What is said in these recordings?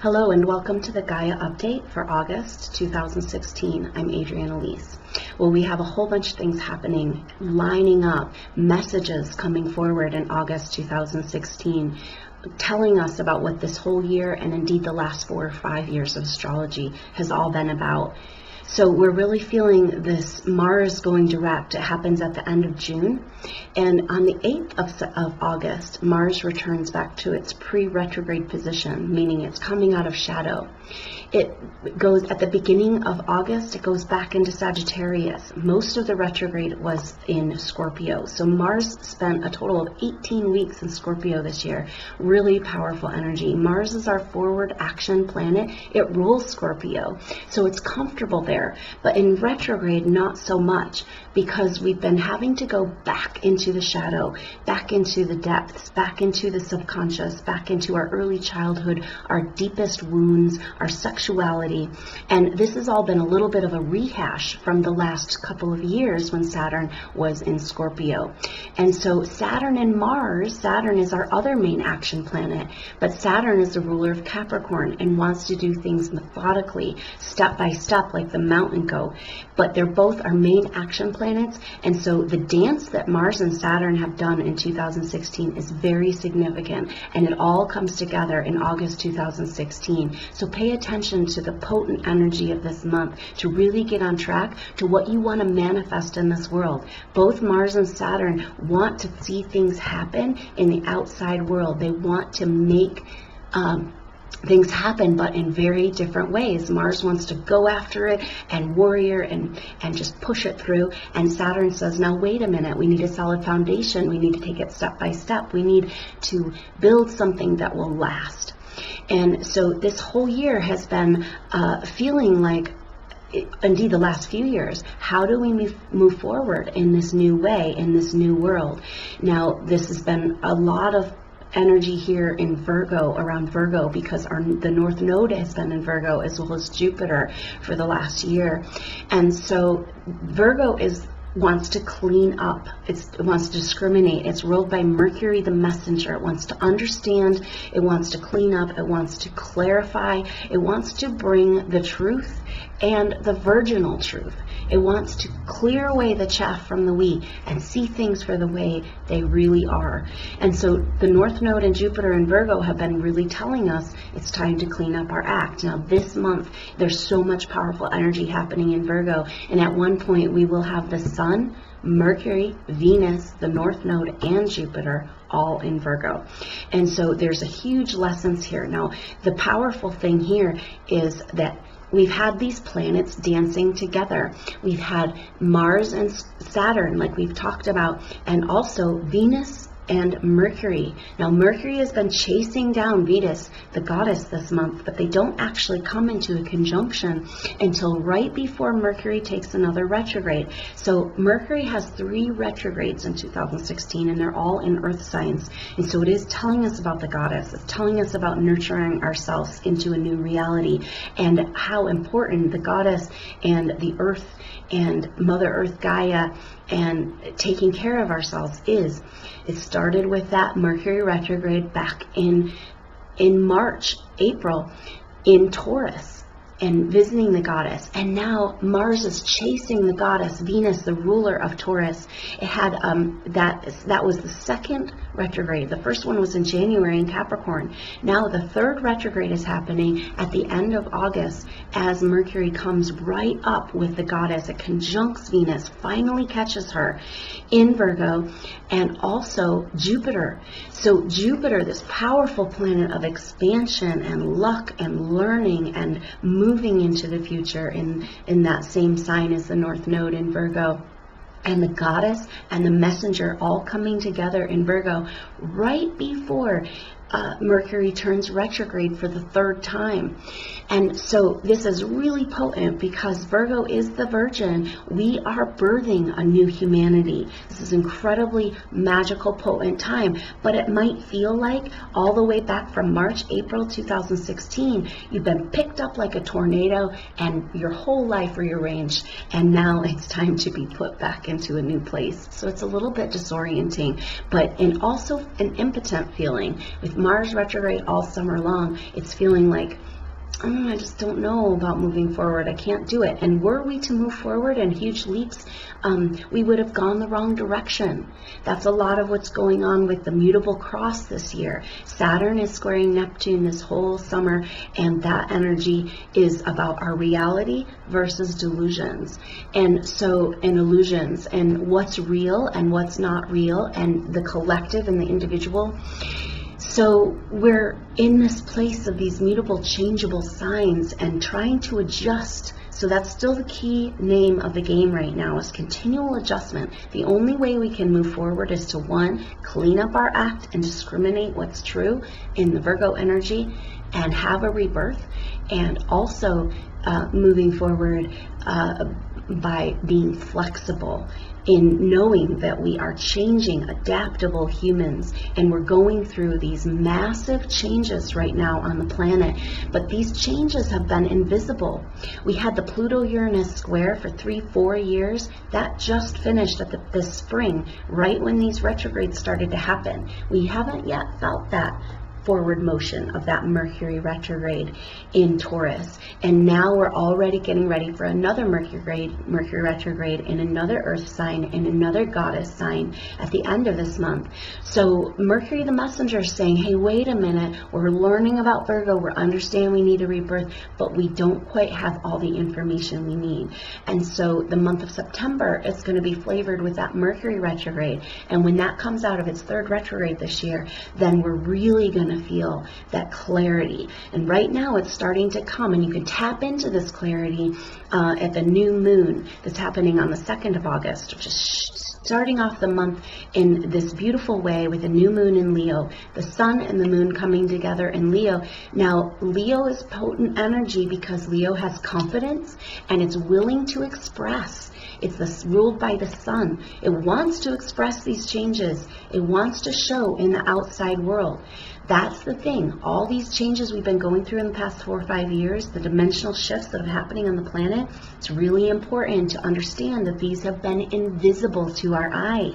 Hello and welcome to the Gaia update for August 2016. I'm Adrienne Elise. Well, we have a whole bunch of things happening, lining up, messages coming forward in August 2016, telling us about what this whole year and indeed the last 4 or 5 years of astrology has all been about. So we're really feeling this Mars going direct. It happens at the end of June. And on the 8th of August, Mars returns back to its pre-retrograde position, meaning it's coming out of shadow. It goes at the beginning of August, it goes back into Sagittarius. Most of the retrograde was in Scorpio. So Mars spent a total of 18 weeks in Scorpio this year. Really powerful energy. Mars is our forward action planet. It rules Scorpio. So it's comfortable there. But in retrograde, not so much, because we've been having to go back into the shadow, back into the depths, back into the subconscious, back into our early childhood, our deepest wounds, our sexuality. And this has all been a little bit of a rehash from the last couple of years when Saturn was in Scorpio. And so Saturn and Mars, Saturn is our other main action planet, but Saturn is the ruler of Capricorn and wants to do things methodically, step by step, like the mountain goat. But they're both our main action planets, and so the dance that Mars and Saturn have done in 2016 is very significant, and it all comes together in August 2016. So pay attention to the potent energy of this month to really get on track to what you want to manifest in this world. Both Mars and Saturn want to see things happen in the outside world. They want to make things happen, but in very different ways. Mars wants to go after it and warrior and just push it through. And Saturn says, now wait a minute, we need a solid foundation. We need to take it step by step. We need to build something that will last. And so this whole year has been feeling like, indeed the last few years, how do we move forward in this new way, in this new world? Now, this has been a lot of energy here in Virgo, around Virgo, because the North Node has been in Virgo as well as Jupiter for the last year. And so Virgo wants to clean up. It wants to discriminate. It's ruled by Mercury, the messenger. It wants to understand. It wants to clean up. It wants to clarify. It wants to bring the truth and the virginal truth. It wants to clear away the chaff from the wheat and see things for the way they really are. And so the North Node and Jupiter and Virgo have been really telling us it's time to clean up our act. Now this month, there's so much powerful energy happening in Virgo, and at one point we will have the Sun, Mercury, Venus, the North Node, and Jupiter all in Virgo. And so there's a huge lessons here. Now, the powerful thing here is that we've had these planets dancing together. We've had Mars and Saturn, like we've talked about, and also Venus and Mercury. Now, Mercury has been chasing down Venus, the goddess, this month, but they don't actually come into a conjunction until right before Mercury takes another retrograde. So Mercury has 3 retrogrades in 2016, and they're all in earth signs. And so it is telling us about the goddess. It's telling us about nurturing ourselves into a new reality, and how important the goddess and the earth and Mother Earth, Gaia, and taking care of ourselves is. It started with that Mercury retrograde back in March, April, in Taurus, and visiting the goddess. And now Mars is chasing the goddess, Venus, the ruler of Taurus. It had that was the second retrograde. The first one was in January in Capricorn. Now the third retrograde is happening at the end of August as Mercury comes right up with the goddess. It conjuncts Venus, finally catches her in Virgo, and also Jupiter. So Jupiter, this powerful planet of expansion and luck and learning and moving into the future in that same sign as the North Node in Virgo, and the goddess and the messenger all coming together in Virgo right before Mercury turns retrograde for the 3rd time. And so this is really potent because Virgo is the Virgin. We are birthing a new humanity. This is incredibly magical, potent time, but it might feel like all the way back from March, April 2016, you've been picked up like a tornado and your whole life rearranged, and now it's time to be put back into a new place. So it's a little bit disorienting, but also an impotent feeling with Mars retrograde all summer long, it's feeling like, I just don't know about moving forward. I can't do it. And were we to move forward in huge leaps, we would have gone the wrong direction. That's a lot of what's going on with the mutable cross this year. Saturn is squaring Neptune this whole summer, and that energy is about our reality versus delusions. And illusions, and what's real and what's not real, and the collective and the individual. So we're in this place of these mutable, changeable signs and trying to adjust. So that's still the key name of the game right now, is continual adjustment. The only way we can move forward is to, one, clean up our act and discriminate what's true in the Virgo energy and have a rebirth, and also moving forward by being flexible in knowing that we are changing, adaptable humans, and we're going through these massive changes right now on the planet. But these changes have been invisible. We had the Pluto-Uranus square for 3-4 years. That just finished at this spring, right when these retrogrades started to happen. We haven't yet felt that forward motion of that Mercury retrograde in Taurus. And now we're already getting ready for another Mercury retrograde in another earth sign, in another goddess sign at the end of this month. So Mercury the messenger is saying, hey, wait a minute, we're learning about Virgo, we're understanding we need a rebirth, but we don't quite have all the information we need. And so the month of September is going to be flavored with that Mercury retrograde. And when that comes out of its third retrograde this year, then we're really going to feel that clarity. And right now it's starting to come, and you can tap into this clarity at the new moon that's happening on the 2nd of August, which is starting off the month in this beautiful way with a new moon in Leo, the sun and the moon coming together in Leo. Now, Leo is potent energy because Leo has confidence and it's willing to express. It's ruled by the sun. It wants to express these changes. It wants to show in the outside world. That's the thing. All these changes we've been going through in the past 4 or 5 years, the dimensional shifts that are happening on the planet, it's really important to understand that these have been invisible to our eye.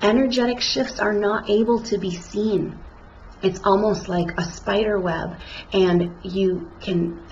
Energetic shifts are not able to be seen. It's almost like a spider web, and you can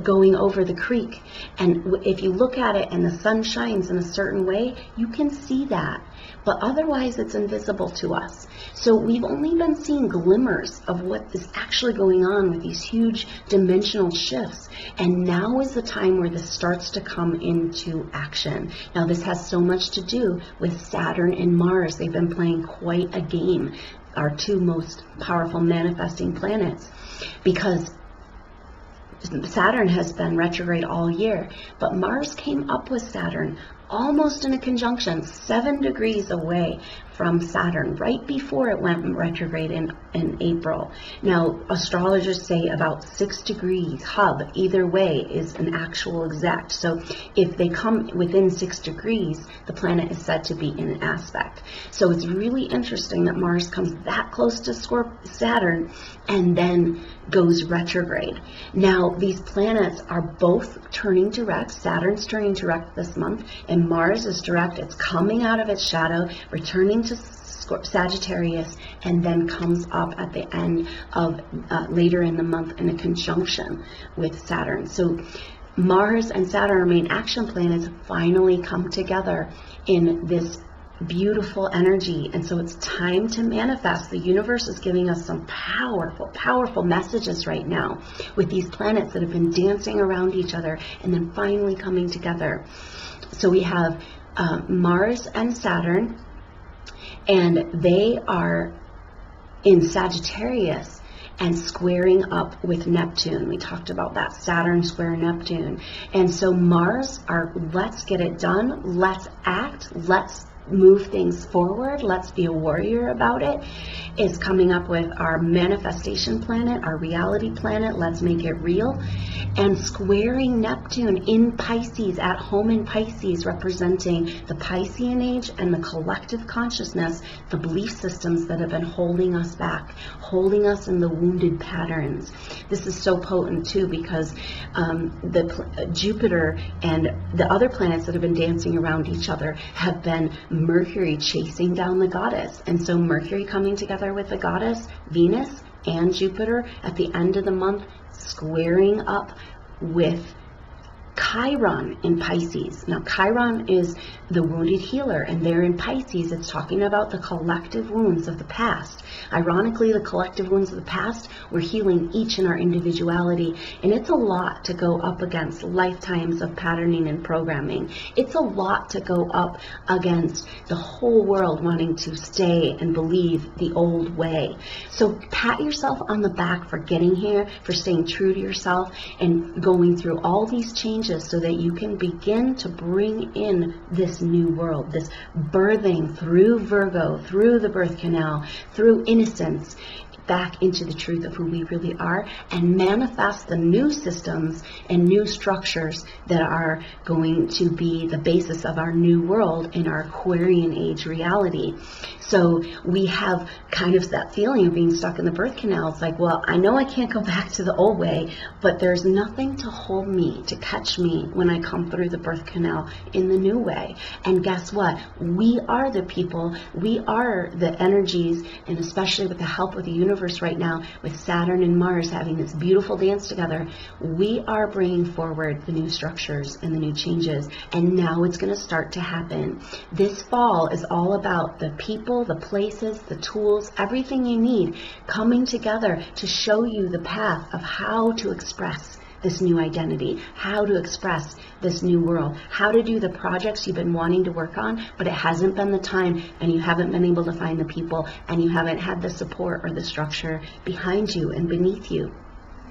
going over the creek, and if you look at it and the sun shines in a certain way, you can see that, but otherwise it's invisible to us. So we've only been seeing glimmers of what is actually going on with these huge dimensional shifts, and now is the time where this starts to come into action. Now this has so much to do with Saturn and Mars. They've been playing quite a game, our two most powerful manifesting planets, because Saturn has been retrograde all year, but Mars came up with Saturn almost in a conjunction, 7 degrees away from Saturn, right before it went retrograde in April. Now, astrologers say about 6 degrees hub either way is an actual exact. So if they come within 6 degrees, the planet is said to be in an aspect. So it's really interesting that Mars comes that close to Saturn and then goes retrograde. Now, these planets are both turning direct. Saturn's turning direct this month, and Mars is direct. It's coming out of its shadow, returning to Sagittarius, and then comes up at the end of later in the month in a conjunction with Saturn. So Mars and Saturn, our main action planets, finally come together in this beautiful energy. And so it's time to manifest. The universe is giving us some powerful, powerful messages right now with these planets that have been dancing around each other and then finally coming together. So we have Mars and Saturn, and they are in Sagittarius and squaring up with Neptune. We talked about that, Saturn square Neptune. And so Mars, our let's get it done, let's act, let's move things forward, let's be a warrior about it, is coming up with our manifestation planet, our reality planet, let's make it real, and squaring Neptune in Pisces, at home in Pisces, representing the Piscean age and the collective consciousness, the belief systems that have been holding us back, holding us in the wounded patterns. This is so potent too, because Jupiter and the other planets that have been dancing around each other have been Mercury chasing down the goddess. And so Mercury coming together with the goddess, Venus and Jupiter at the end of the month, squaring up with Chiron in Pisces. Now, Chiron is the wounded healer, and there in Pisces, it's talking about the collective wounds of the past. Ironically, the collective wounds of the past, we're healing each in our individuality, and it's a lot to go up against lifetimes of patterning and programming. It's a lot to go up against the whole world wanting to stay and believe the old way. So pat yourself on the back for getting here, for staying true to yourself, and going through all these changes so that you can begin to bring in this new world, this birthing through Virgo, through the birth canal, through innocence, back into the truth of who we really are, and manifest the new systems and new structures that are going to be the basis of our new world in our Aquarian age reality. So we have kind of that feeling of being stuck in the birth canal. It's like, well, I know I can't go back to the old way, but there's nothing to hold me, to catch me when I come through the birth canal in the new way. And guess what? We are the people, we are the energies, and especially with the help of the universe right now, with Saturn and Mars having this beautiful dance together, we are bringing forward the new structures and the new changes. And now it's going to start to happen. This fall is all about the people, the places, the tools, everything you need coming together to show you the path of how to express this new identity, how to express this new world, how to do the projects you've been wanting to work on, but it hasn't been the time, and you haven't been able to find the people, and you haven't had the support or the structure behind you and beneath you.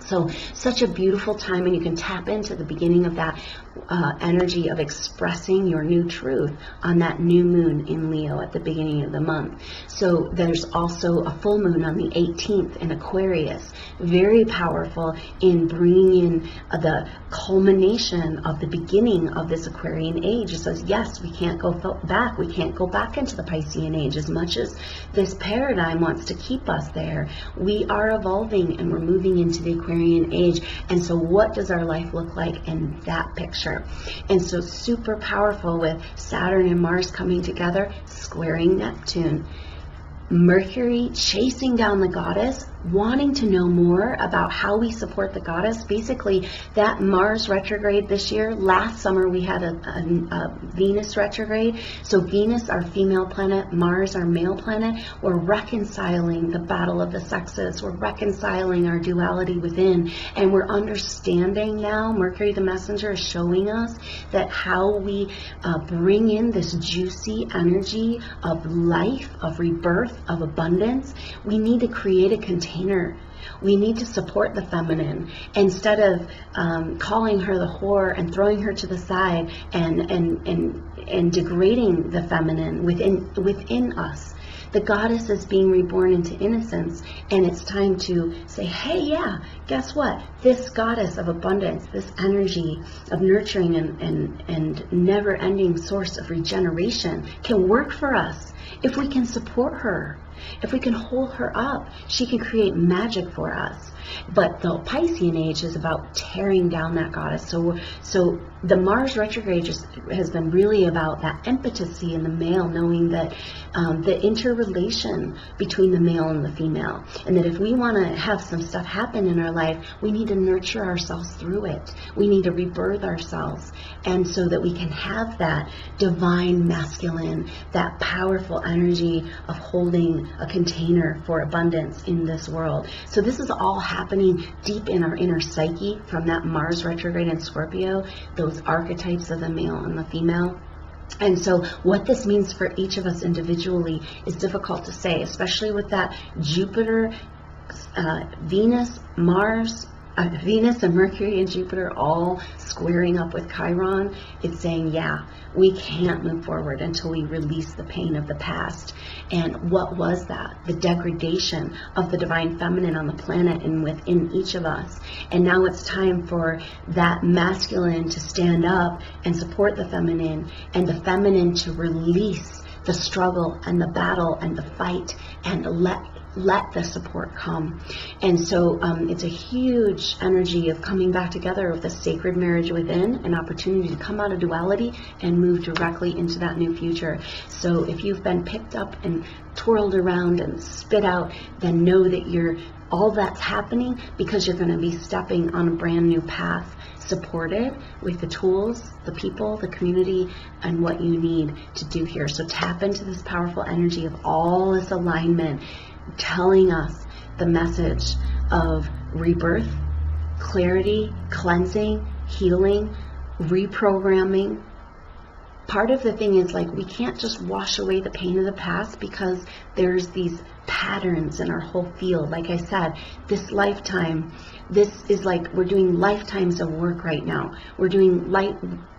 So such a beautiful time, and you can tap into the beginning of that energy of expressing your new truth on that new moon in Leo at the beginning of the month. So there's also a full moon on the 18th in Aquarius, very powerful in bringing in the culmination of the beginning of this Aquarian age. It says, yes, we can't go back. We can't go back into the Piscean age as much as this paradigm wants to keep us there. We are evolving and we're moving into the Aquarian age. And so what does our life look like in that picture? And so super powerful with Saturn and Mars coming together, squaring Neptune. Mercury chasing down the goddess, wanting to know more about how we support the goddess. Basically, that Mars retrograde this year, last summer we had a Venus retrograde. So Venus, our female planet, Mars, our male planet, we're reconciling the battle of the sexes. We're reconciling our duality within. And we're understanding now, Mercury the messenger is showing us that how we bring in this juicy energy of life, of rebirth, of abundance, we need to create a container. We need to support the feminine instead of calling her the whore and throwing her to the side and degrading the feminine within us. The goddess is being reborn into innocence, and it's time to say, hey, yeah, guess what? This goddess of abundance, this energy of nurturing and never-ending source of regeneration can work for us if we can support her. If we can hold her up, she can create magic for us. But the Piscean age is about tearing down that goddess. So the Mars retrograde has been really about that impetuosity in the male, knowing that the interrelation between the male and the female, and that if we want to have some stuff happen in our life, we need to nurture ourselves through it. We need to rebirth ourselves, and so that we can have that divine masculine, that powerful energy of holding a container for abundance in this world. So this is all happening deep in our inner psyche from that Mars retrograde in Scorpio, those archetypes of the male and the female. And so what this means for each of us individually is difficult to say, especially with that Jupiter, Venus, Mars, Venus and Mercury and Jupiter all squaring up with Chiron. It's saying, yeah, we can't move forward until we release the pain of the past. And what was that? The degradation of the divine feminine on the planet and within each of us. And now it's time for that masculine to stand up and support the feminine, and the feminine to release the struggle and the battle and the fight, and let let the support come. And so it's a huge energy of coming back together with a sacred marriage within, an opportunity to come out of duality and move directly into that new future. So if you've been picked up and twirled around and spit out, then know that all that's happening because you're going to be stepping on a brand new path, supported with the tools, the people, the community, and what you need to do here. So tap into this powerful energy of all this alignment, telling us the message of rebirth, clarity, cleansing, healing, reprogramming. Part of the thing is, like, we can't just wash away the pain of the past because there's these patterns in our whole field. Like I said, this lifetime, this is like we're doing lifetimes of work right now. We're doing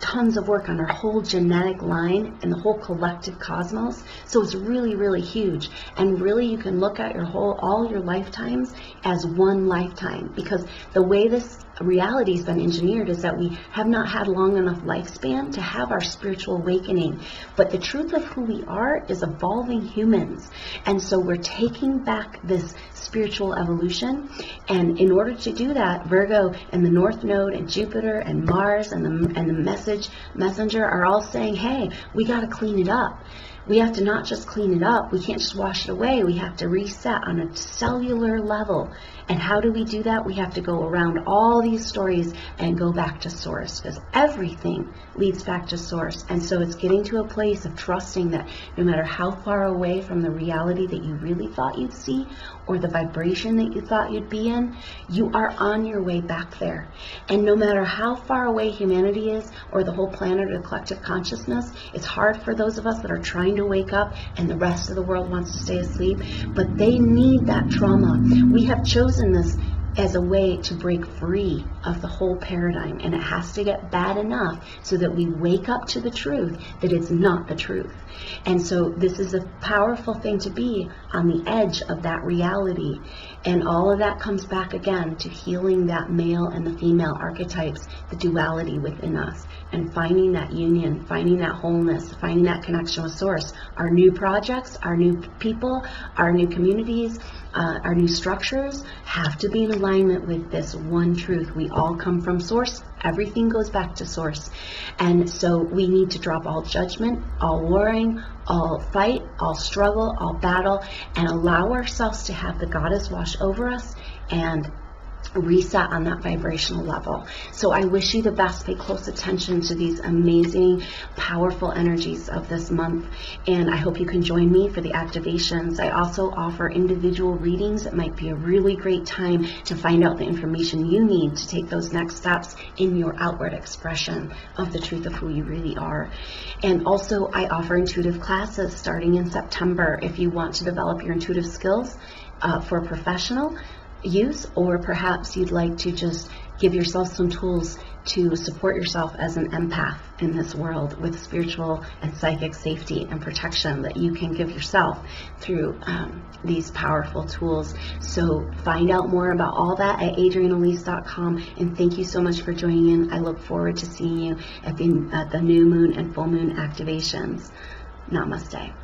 tons of work on our whole genetic line and the whole collective cosmos. So it's really, really huge. And really, you can look at all your lifetimes as one lifetime, because the way this reality has been engineered is that we have not had long enough lifespan to have our spiritual awakening. But the truth of who we are is evolving humans. And so we're taking back this spiritual evolution. And in order to do that, Virgo and the North Node and Jupiter and Mars and the messenger are all saying, hey, we got to clean it up. We have to not just clean it up. We can't just wash it away. We have to reset on a cellular level. And how do we do that? We have to go around all these stories and go back to source, because everything leads back to source. And so it's getting to a place of trusting that no matter how far away from the reality that you really thought you'd see, or the vibration that you thought you'd be in, you are on your way back there. And no matter how far away humanity is, or the whole planet or the collective consciousness, it's hard for those of us that are trying to wake up and the rest of the world wants to stay asleep, but they need that trauma. We have chosen this as a way to break free of the whole paradigm, and it has to get bad enough so that we wake up to the truth that it's not the truth. And so this is a powerful thing to be on the edge of that reality. And all of that comes back again to healing that male and the female archetypes, the duality within us, and finding that union, finding that wholeness, finding that connection with source. Our new projects, our new people, our new communities, our new structures have to be in alignment with this one truth. We all come from source. Everything goes back to source. And so we need to drop all judgment, all warring, all fight, all struggle, all battle, and allow ourselves to have the goddess wash over us and reset on that vibrational level. So I wish you the best. Pay close attention to these amazing, powerful energies of this month, and I hope you can join me for the activations. I also offer individual readings. It might be a really great time to find out the information you need to take those next steps in your outward expression of the truth of who you really are. And also, I offer intuitive classes starting in September if you want to develop your intuitive skills for professional use, or perhaps you'd like to just give yourself some tools to support yourself as an empath in this world with spiritual and psychic safety and protection that you can give yourself through these powerful tools. So find out more about all that at adrianelise.com, and thank you so much for joining in. I look forward to seeing you at the new moon and full moon activations. Namaste.